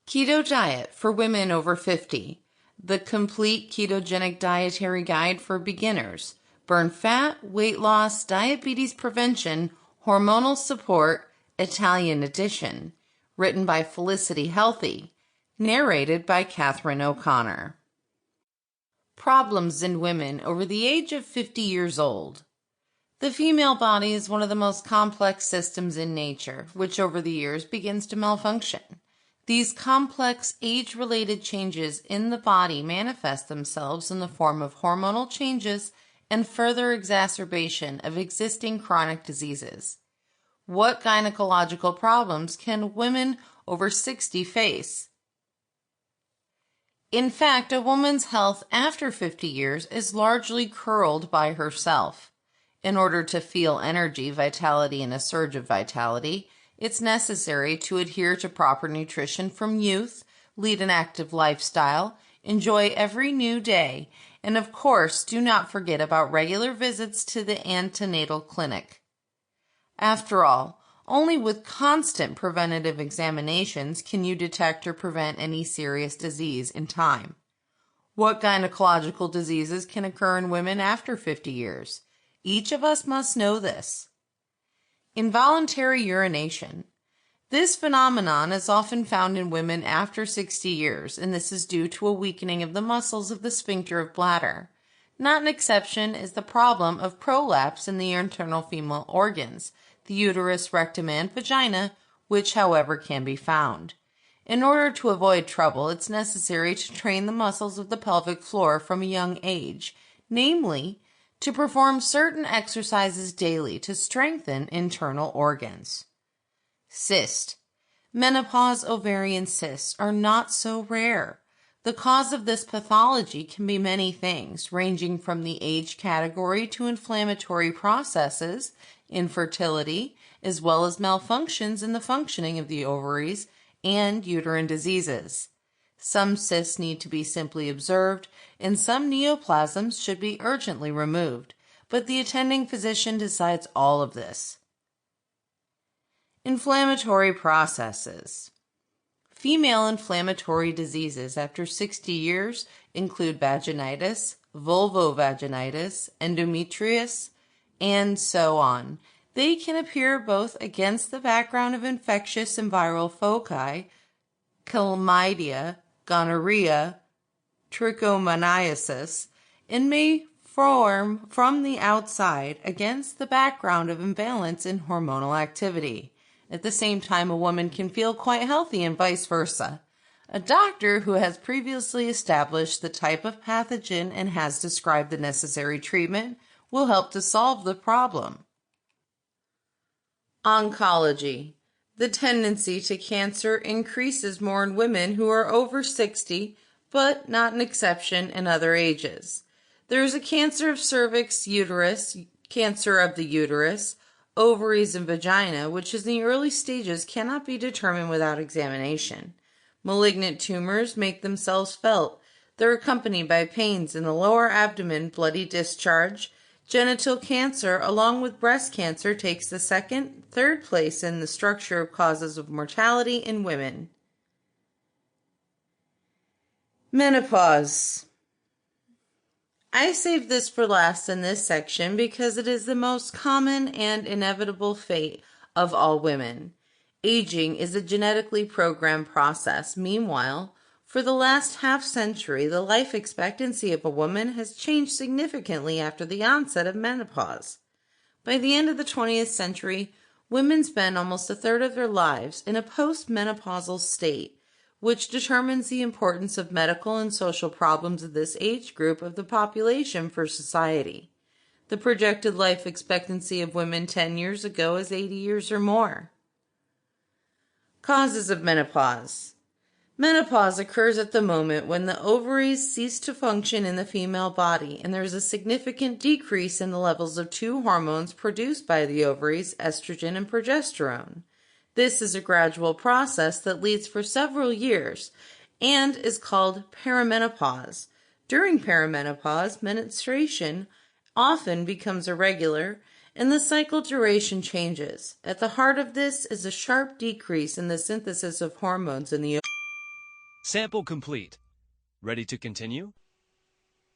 Keto Diet for Women Over 50. The Complete Ketogenic Dietary Guide for Beginners. Burn fat, weight loss, diabetes prevention, hormonal support, Italian edition. Written by Felicity Healthy. Narrated by Catherine O'Connor. Problems in women over the age of 50 years old. The female body is one of the most complex systems in nature, which over the years begins to malfunction. These complex age-related changes in the body manifest themselves in the form of hormonal changes and further exacerbation of existing chronic diseases. What gynecological problems can women over 60 face? In fact, a woman's health after 50 years is largely curled by herself. In order to feel energy, vitality, and a surge of vitality, it's necessary to adhere to proper nutrition from youth, lead an active lifestyle, enjoy every new day, and of course, do not forget about regular visits to the antenatal clinic. After all, only with constant preventative examinations can you detect or prevent any serious disease in time. What gynecological diseases can occur in women after 50 years? Each of us must know this. Involuntary urination. This phenomenon is often found in women after 60 years, and this is due to a weakening of the muscles of the sphincter of bladder. Not an exception is the problem of prolapse in the internal female organs, the uterus, rectum, and vagina, which, however, can be found. In order to avoid trouble, it's necessary to train the muscles of the pelvic floor from a young age, namely, to perform certain exercises daily to strengthen internal organs. Cyst. Menopause ovarian cysts are not so rare. The cause of this pathology can be many things, ranging from the age category to inflammatory processes, infertility, as well as malfunctions in the functioning of the ovaries and uterine diseases. Some cysts need to be simply observed, and some neoplasms should be urgently removed, but the attending physician decides all of this. Inflammatory processes. Female inflammatory diseases after 60 years include vaginitis, vulvovaginitis, endometritis, and so on. They can appear both against the background of infectious and viral foci, chlamydia, gonorrhea, trichomoniasis, and may form from the outside against the background of imbalance in hormonal activity. At the same time, a woman can feel quite healthy and vice versa. A doctor who has previously established the type of pathogen and has described the necessary treatment will help to solve the problem. Oncology. The tendency to cancer increases more in women who are over 60, but not an exception in other ages. There is a cancer of cervix, uterus, cancer of the uterus, ovaries, and vagina, which in the early stages cannot be determined without examination. Malignant tumors make themselves felt. They're accompanied by pains in the lower abdomen, bloody discharge. Genital cancer, along with breast cancer, takes the second, third place in the structure of causes of mortality in women. Menopause. I saved this for last in this section because it is the most common and inevitable fate of all women. Aging is a genetically programmed process. Meanwhile, for the last half-century, the life expectancy of a woman has changed significantly after the onset of menopause. By the end of the 20th century, women spend almost a third of their lives in a post-menopausal state, which determines the importance of medical and social problems of this age group of the population for society. The projected life expectancy of women 10 years ago is 80 years or more. Causes of menopause. Menopause occurs at the moment when the ovaries cease to function in the female body, and there is a significant decrease in the levels of two hormones produced by the ovaries, estrogen and progesterone. This is a gradual process that leads for several years and is called perimenopause. During perimenopause, menstruation often becomes irregular and the cycle duration changes. At the heart of this is a sharp decrease in the synthesis of hormones in the Sample complete. Ready to continue?